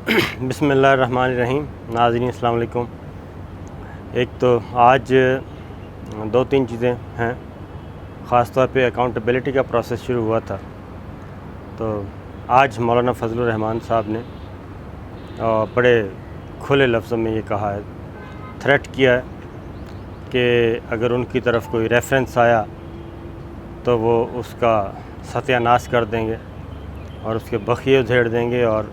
بسم اللہ الرحمن الرحیم. ناظرین السلام علیکم. ایک تو آج دو تین چیزیں ہیں. خاص طور پہ اکاؤنٹیبلٹی کا پروسیس شروع ہوا تھا، تو آج مولانا فضل الرحمان صاحب نے بڑے کھلے لفظوں میں یہ کہا ہے، تھریٹ کیا ہے کہ اگر ان کی طرف کوئی ریفرنس آیا تو وہ اس کا ستیہ ناش کر دیں گے اور اس کے بخیے ادھیڑ دیں گے، اور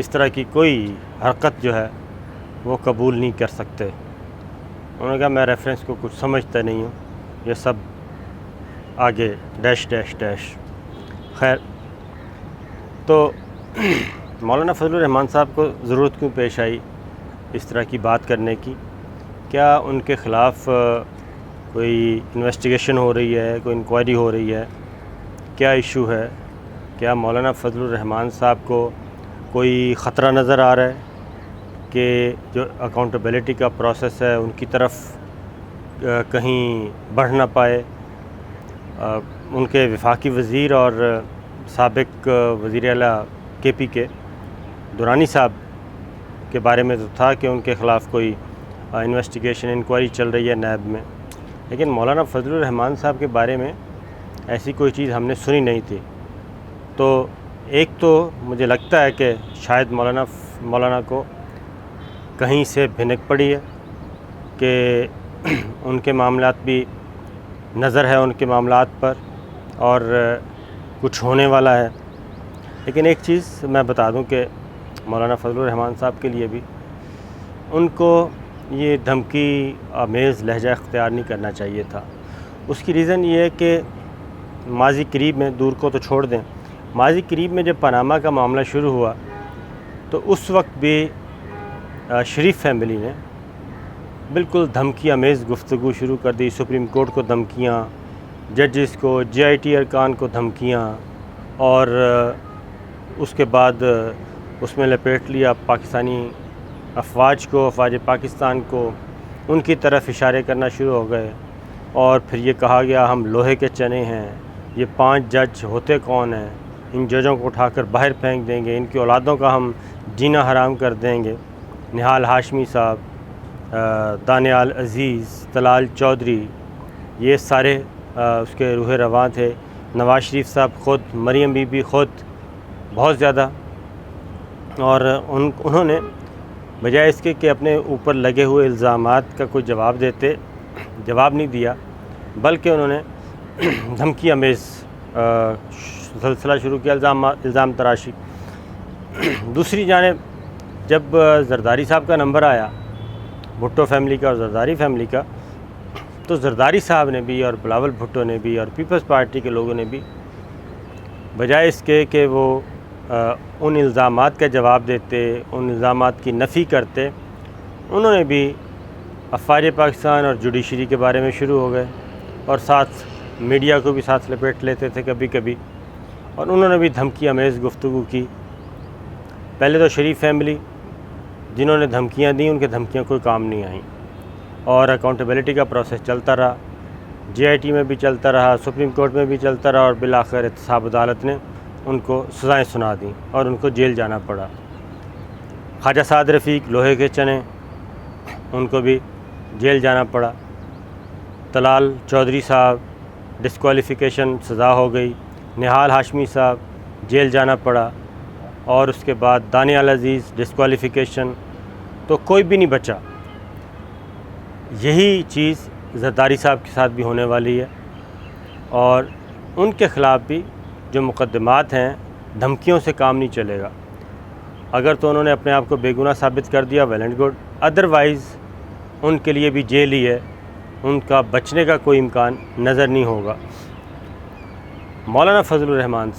اس طرح کی کوئی حرکت جو ہے وہ قبول نہیں کر سکتے. انہوں نے کہا میں ریفرنس کو کچھ سمجھتا نہیں ہوں، یہ سب آگے ڈیش ڈیش ڈیش. خیر، تو مولانا فضل الرحمان صاحب کو ضرورت کیوں پیش آئی اس طرح کی بات کرنے کی؟ کیا ان کے خلاف کوئی انویسٹیگیشن ہو رہی ہے، کوئی انکوائری ہو رہی ہے؟ کیا ایشو ہے؟ کیا مولانا فضل الرحمان صاحب کو کوئی خطرہ نظر آ رہا ہے کہ جو اکاؤنٹیبلٹی کا پروسیس ہے ان کی طرف کہیں بڑھ نہ پائے؟ ان کے وفاقی وزیر اور سابق وزیر اعلیٰ کے پی کے دورانی صاحب کے بارے میں تو تھا کہ ان کے خلاف کوئی انویسٹیگیشن انکوائری چل رہی ہے نیب میں، لیکن مولانا فضل الرحمان صاحب کے بارے میں ایسی کوئی چیز ہم نے سنی نہیں تھی. تو ایک تو مجھے لگتا ہے کہ شاید مولانا کو کہیں سے بھنک پڑی ہے کہ ان کے معاملات بھی نظر ہے ان کے معاملات پر اور کچھ ہونے والا ہے. لیکن ایک چیز میں بتا دوں کہ مولانا فضل الرحمان صاحب کے لیے بھی ان کو یہ دھمکی آمیز لہجہ اختیار نہیں کرنا چاہیے تھا. اس کی ریزن یہ ہے کہ ماضی قریب میں، دور کو تو چھوڑ دیں، ماضی قریب میں جب پاناما کا معاملہ شروع ہوا تو اس وقت بھی شریف فیملی نے بالکل دھمکی آمیز گفتگو شروع کر دی. سپریم کورٹ کو دھمکیاں، ججز کو، جے آئی ٹی ارکان کو دھمکیاں، اور اس کے بعد اس میں لپیٹ لیا پاکستانی افواج کو، افواج پاکستان کو، ان کی طرف اشارے کرنا شروع ہو گئے. اور پھر یہ کہا گیا ہم لوہے کے چنے ہیں، یہ 5 جج ہوتے کون ہیں، ان ججوں کو اٹھا کر باہر پھینک دیں گے، ان کی اولادوں کا ہم جینا حرام کر دیں گے. نہال ہاشمی صاحب، دانیال عزیز، طلال چودھری، یہ سارے اس کے روح رواں تھے. نواز شریف صاحب خود، مریم بی بی خود، بہت زیادہ. اور انہوں نے بجائے اس کے کہ اپنے اوپر لگے ہوئے الزامات کا کوئی جواب نہیں دیا، بلکہ انہوں نے دھمکی آمیز سلسلہ شروع کیا، الزام تراشی. دوسری جانب جب زرداری صاحب کا نمبر آیا، بھٹو فیملی کا اور زرداری فیملی کا، تو زرداری صاحب نے بھی اور بلاول بھٹو نے بھی اور پیپلز پارٹی کے لوگوں نے بھی بجائے اس کے کہ وہ ان الزامات کا جواب دیتے، ان الزامات کی نفی کرتے، انہوں نے بھی افواج پاکستان اور جوڈیشری کے بارے میں شروع ہو گئے، اور ساتھ میڈیا کو بھی ساتھ لپیٹ لیتے تھے کبھی کبھی، اور انہوں نے بھی دھمکی آمیز گفتگو کی. پہلے تو شریف فیملی جنہوں نے دھمکیاں دیں ان کے دھمکیاں کوئی کام نہیں آئیں، اور اکاؤنٹیبلٹی کا پروسیس چلتا رہا، جے آئی ٹی میں بھی چلتا رہا، سپریم کورٹ میں بھی چلتا رہا، اور بالآخر احتساب عدالت نے ان کو سزائیں سنا دیں اور ان کو جیل جانا پڑا. خواجہ سعد رفیق لوہے کے چنے، ان کو بھی جیل جانا پڑا. طلال چودھری صاحب ڈسکوالیفیکیشن سزا ہو گئی، نہال ہاشمی صاحب جیل جانا پڑا، اور اس کے بعد دانیال عزیز ڈسکوالیفیکیشن. تو کوئی بھی نہیں بچا. یہی چیز زرداری صاحب کے ساتھ بھی ہونے والی ہے، اور ان کے خلاف بھی جو مقدمات ہیں، دھمکیوں سے کام نہیں چلے گا. اگر تو انہوں نے اپنے آپ کو بے گناہ ثابت کر دیا، ویل اینڈ گڈ، ادروائز ان کے لیے بھی جیل ہی ہے، ان کا بچنے کا کوئی امکان نظر نہیں ہوگا. مولانا فضل الرحمان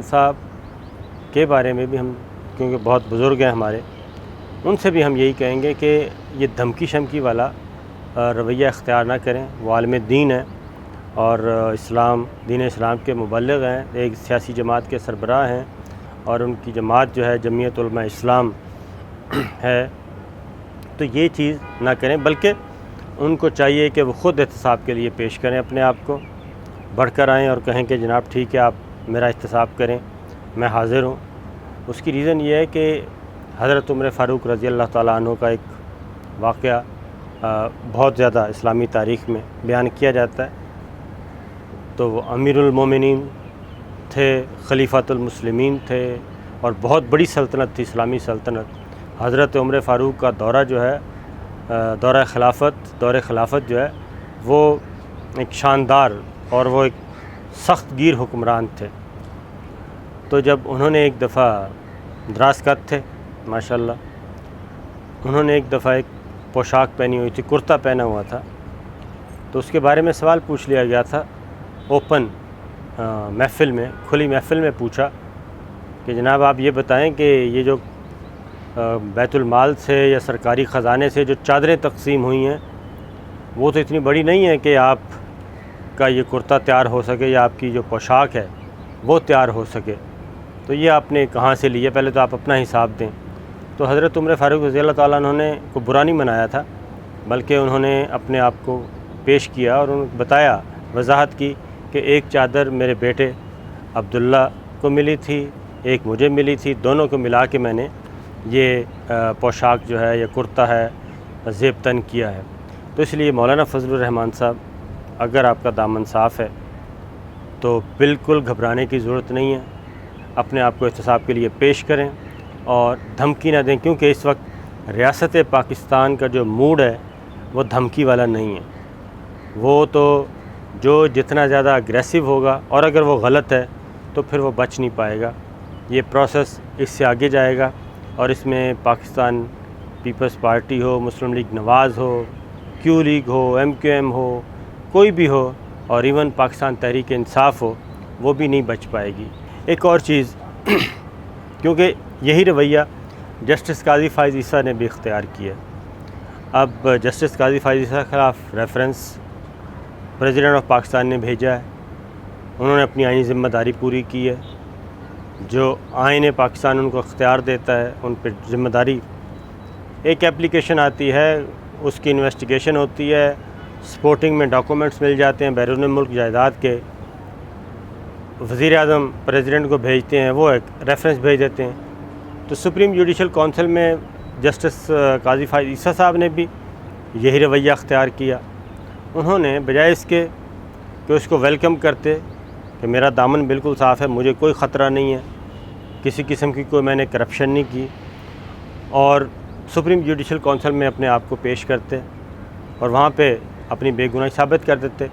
صاحب کے بارے میں بھی ہم، کیونکہ بہت بزرگ ہیں ہمارے، ان سے بھی ہم یہی کہیں گے کہ یہ دھمکی شمکی والا رویہ اختیار نہ کریں. وہ عالم دین ہیں اور دین اسلام کے مبلغ ہیں، ایک سیاسی جماعت کے سربراہ ہیں، اور ان کی جماعت جو ہے جمعیت علماء اسلام ہے. تو یہ چیز نہ کریں، بلکہ ان کو چاہیے کہ وہ خود احتساب کے لیے پیش کریں اپنے آپ کو، بڑھ کر آئیں اور کہیں کہ جناب ٹھیک ہے آپ میرا احتساب کریں، میں حاضر ہوں. اس کی ریزن یہ ہے کہ حضرت عمر فاروق رضی اللہ تعالیٰ عنہ کا ایک واقعہ بہت زیادہ اسلامی تاریخ میں بیان کیا جاتا ہے۔ تو وہ امیر المومنین تھے، خلیفۃ المسلمین تھے، اور بہت بڑی سلطنت تھی، اسلامی سلطنت۔ حضرت عمر فاروق کا دورہ جو ہے، دور خلافت جو ہے، وہ ایک شاندار اور وہ ایک سخت گیر حکمران تھے۔ تو جب انہوں نے ایک دفعہ دراز قد تھے ماشاءاللہ، انہوں نے ایک دفعہ ایک پوشاک پہنی ہوئی تھی، کرتا پہنا ہوا تھا، تو اس کے بارے میں سوال پوچھ لیا گیا تھا اوپن محفل میں، کھلی محفل میں پوچھا کہ جناب آپ یہ بتائیں کہ یہ جو بیت المال سے یا سرکاری خزانے سے جو چادریں تقسیم ہوئی ہیں وہ تو اتنی بڑی نہیں ہے کہ آپ کا یہ کرتا تیار ہو سکے یا آپ کی جو پوشاک ہے وہ تیار ہو سکے، تو یہ آپ نے کہاں سے لی ہے؟ پہلے تو آپ اپنا حساب دیں۔ تو حضرت عمر فاروق رضی اللہ تعالیٰ عنہ نے کو برا نہیں منایا تھا، بلکہ انہوں نے اپنے آپ کو پیش کیا اور انہوں نے بتایا، وضاحت کی کہ ایک چادر میرے بیٹے عبداللہ کو ملی تھی، ایک مجھے ملی تھی، دونوں کو ملا کے میں نے یہ پوشاک جو ہے یا کرتا ہے زیب تن کیا ہے۔ تو اس لیے مولانا فضل الرحمان صاحب، اگر آپ کا دامن صاف ہے تو بالکل گھبرانے کی ضرورت نہیں ہے، اپنے آپ کو احتساب کے لیے پیش کریں اور دھمکی نہ دیں، کیونکہ اس وقت ریاست پاکستان کا جو موڈ ہے وہ دھمکی والا نہیں ہے۔ وہ تو جو جتنا زیادہ اگریسو ہوگا اور اگر وہ غلط ہے تو پھر وہ بچ نہیں پائے گا۔ یہ پروسیس اس سے آگے جائے گا اور اس میں پاکستان پیپلز پارٹی ہو، مسلم لیگ نواز ہو، کیو لیگ ہو، MQM ہو، کوئی بھی ہو، اور ایون پاکستان تحریک انصاف ہو، وہ بھی نہیں بچ پائے گی۔ ایک اور چیز، کیونکہ یہی رویہ جسٹس قاضی فائز عیسیٰ نے بھی اختیار کیا ہے۔ اب جسٹس قاضی فائز عیسیٰ کے خلاف ریفرنس پریزیڈنٹ آف پاکستان نے بھیجا ہے، انہوں نے اپنی آئینی ذمہ داری پوری کی ہے، جو آئین پاکستان ان کو اختیار دیتا ہے ان پہ ذمہ داری۔ ایک اپلیکیشن آتی ہے، اس کی انویسٹیگیشن ہوتی ہے، سپورٹنگ میں ڈاکومنٹس مل جاتے ہیں بیرون ملک جائیداد کے، وزیر اعظم پریزیڈنٹ کو بھیجتے ہیں، وہ ایک ریفرنس بھیج دیتے ہیں۔ تو سپریم جوڈیشل کونسل میں جسٹس قاضی فائز عیسیٰ صاحب نے بھی یہی رویہ اختیار کیا۔ انہوں نے بجائے اس کے کہ اس کو ویلکم کرتے کہ میرا دامن بالکل صاف ہے، مجھے کوئی خطرہ نہیں ہے، کسی قسم کی کوئی میں نے کرپشن نہیں کی، اور سپریم جوڈیشل کونسل میں اپنے آپ کو پیش کرتے اور وہاں پہ اپنی بے گناہی ثابت کر دیتے،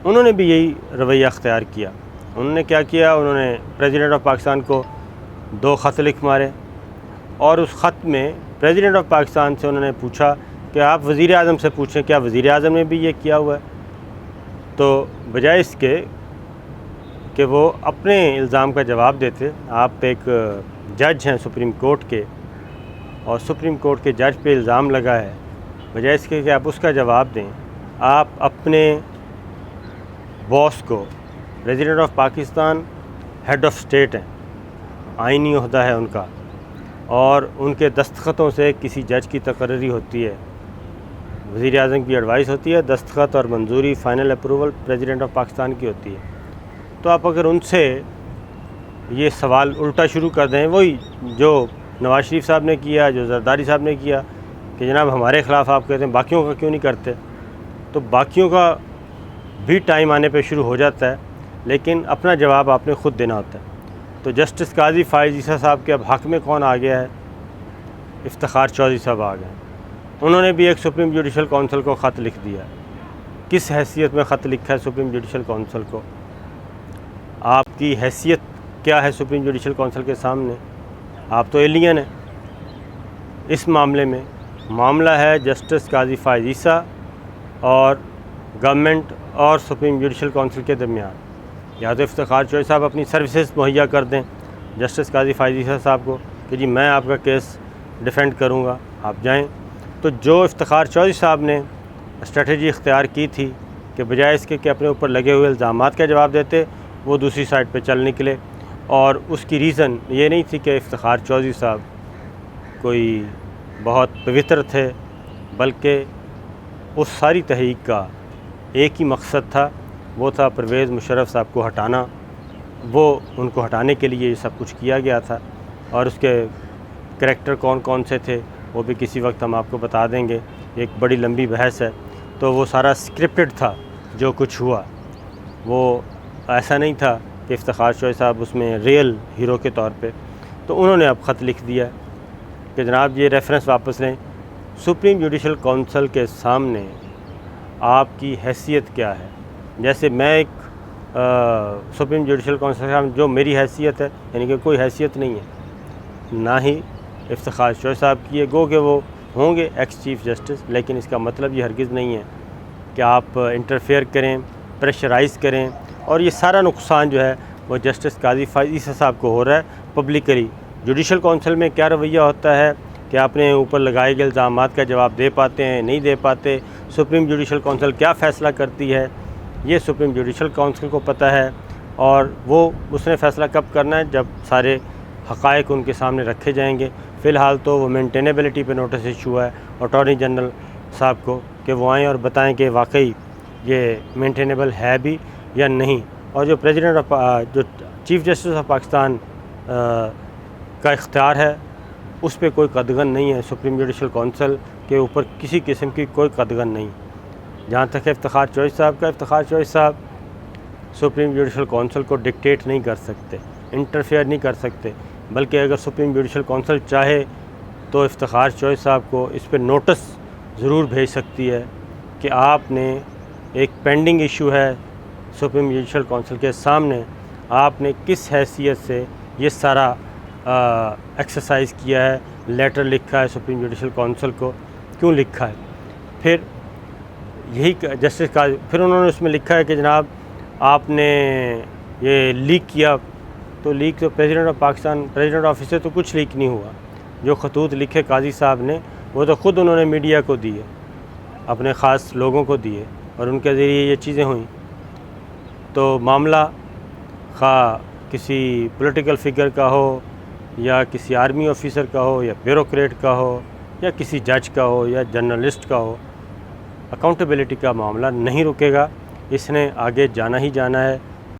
انہوں نے بھی یہی رویہ اختیار کیا۔ انہوں نے کیا کیا؟ انہوں نے پریزیڈنٹ آف پاکستان کو 2 خط لکھ مارے، اور اس خط میں پریزیڈنٹ آف پاکستان سے انہوں نے پوچھا کہ آپ وزیر اعظم سے پوچھیں کیا وزیر اعظم نے بھی یہ کیا ہوا ہے؟ تو بجائے اس کے کہ وہ اپنے الزام کا جواب دیتے، آپ ایک جج ہیں سپریم کورٹ کے، اور سپریم کورٹ کے جج پہ الزام لگا ہے، بجائے اس کے کہ آپ اس کا جواب دیں، آپ اپنے باس کو، president of Pakistan head of state ہیں، آئینی عہدہ ہے ان کا، اور ان کے دستخطوں سے کسی جج کی تقرری ہوتی ہے، وزیر اعظم کی ایڈوائس ہوتی ہے، دستخط اور منظوری final approval president of Pakistan کی ہوتی ہے۔ تو آپ اگر ان سے یہ سوال الٹا شروع کر دیں، وہی جو نواز شریف صاحب نے کیا، جو زرداری صاحب نے کیا، کہ جناب ہمارے خلاف آپ کہتے ہیں باقیوں کا کیوں نہیں کرتے، تو باقیوں کا بھی ٹائم آنے پہ شروع ہو جاتا ہے، لیکن اپنا جواب آپ نے خود دینا ہوتا ہے۔ تو جسٹس قاضی فائز عیسیٰ صاحب کے اب حق میں کون آ گیا ہے؟ افتخار چودھری صاحب آ گئے۔ انہوں نے بھی ایک سپریم جوڈیشل کونسل کو خط لکھ دیا۔ کس حیثیت میں خط لکھا ہے سپریم جوڈیشل کونسل کو؟ آپ کی حیثیت کیا ہے سپریم جوڈیشل کونسل کے سامنے؟ آپ تو ایلین ہیں۔ اس معاملے میں معاملہ ہے جسٹس قاضی فائز عیسیٰ اور گورنمنٹ اور سپریم جوڈیشل کونسل کے درمیان۔ یا تو افتخار چودھری صاحب اپنی سروسز مہیا کر دیں جسٹس قاضی فائز عیسیٰ صاحب کو کہ جی میں آپ کا کیس ڈیفینڈ کروں گا، آپ جائیں۔ تو جو افتخار چودھری صاحب نے اسٹریٹجی اختیار کی تھی کہ بجائے اس کے کہ اپنے اوپر لگے ہوئے الزامات کا جواب دیتے، وہ دوسری سائڈ پہ چل نکلے، اور اس کی ریزن یہ نہیں تھی کہ افتخار چودھری صاحب کوئی بہت پوتر تھے، بلکہ اس ساری تحریک کا ایک ہی مقصد تھا، وہ تھا پرویز مشرف صاحب کو ہٹانا۔ وہ ان کو ہٹانے کے لیے یہ سب کچھ کیا گیا تھا۔ اور اس کے کریکٹر کون کون سے تھے وہ بھی کسی وقت ہم آپ کو بتا دیں گے، ایک بڑی لمبی بحث ہے۔ تو وہ سارا اسکرپٹڈ تھا جو کچھ ہوا، وہ ایسا نہیں تھا کہ افتخار چوہے صاحب اس میں ریئل ہیرو کے طور پہ۔ تو انہوں نے اب خط لکھ دیا کہ جناب یہ ریفرنس واپس لیں، سپریم جوڈیشل کونسل کے سامنے آپ کی حیثیت کیا ہے؟ جیسے میں ایک سپریم جوڈیشل کونسل کے سامنے جو میری حیثیت ہے، یعنی کہ کوئی حیثیت نہیں ہے، نہ ہی افتخار چوہے صاحب کی ہے، گو کہ وہ ہوں گے ایکس چیف جسٹس، لیکن اس کا مطلب یہ ہرگز نہیں ہے کہ آپ انٹرفیئر کریں، پریشرائز کریں، اور یہ سارا نقصان جو ہے وہ جسٹس قاضی فائز عیسیٰ صاحب کو ہو رہا ہے پبلکلی۔ جوڈیشل کونسل میں کیا رویہ ہوتا ہے کہ اپنے اوپر لگائے گئے الزامات کا جواب دے پاتے ہیں، نہیں دے پاتے، سپریم جوڈیشل کونسل کیا فیصلہ کرتی ہے یہ سپریم جوڈیشل کونسل کو پتہ ہے، اور وہ اس نے فیصلہ کب کرنا ہے جب سارے حقائق ان کے سامنے رکھے جائیں گے۔ فی الحال تو وہ مینٹینیبلٹی پہ نوٹس ایشو ہوا ہے اٹارنی جنرل صاحب کو کہ وہ آئیں اور بتائیں کہ واقعی یہ مینٹینیبل ہے بھی یا نہیں، اور جو جو چیف جسٹس آف پاکستان کا اختیار ہے اس پہ کوئی قدغن نہیں ہے، سپریم جوڈیشل کونسل کے اوپر کسی قسم کی کوئی قدغن نہیں۔ جہاں تک افتخار چوہے صاحب کا، افتخار چوہے صاحب سپریم جوڈیشل کونسل کو ڈکٹیٹ نہیں کر سکتے، انٹرفیئر نہیں کر سکتے، بلکہ اگر سپریم جوڈیشل کونسل چاہے تو افتخار چوہے صاحب کو اس پہ نوٹس ضرور بھیج سکتی ہے کہ آپ نے ایک پینڈنگ ایشو ہے سپریم جوڈیشل کونسل کے سامنے، آپ نے کس حیثیت سے یہ سارا ایکسرسائز کیا ہے، لیٹر لکھا ہے سپریم جوڈیشل کونسل کو، کیوں لکھا ہے؟ پھر یہی جسٹس کا پھر انہوں نے اس میں لکھا ہے کہ جناب آپ نے یہ لیک کیا، تو لیک تو president of Pakistan president office سے تو کچھ لیک نہیں ہوا، جو خطوط لکھے قاضی صاحب نے وہ تو خود انہوں نے میڈیا کو دیے، اپنے خاص لوگوں کو دیے، اور ان کے ذریعے یہ چیزیں ہوئیں۔ تو معاملہ خواہ کسی پولیٹیکل فگر کا ہو یا کسی آرمی آفیسر کا ہو یا بیوروکریٹ کا ہو یا کسی جج کا ہو یا جرنلسٹ کا ہو، اکاؤنٹیبلٹی کا معاملہ نہیں رکے گا، اس نے آگے جانا ہی جانا ہے۔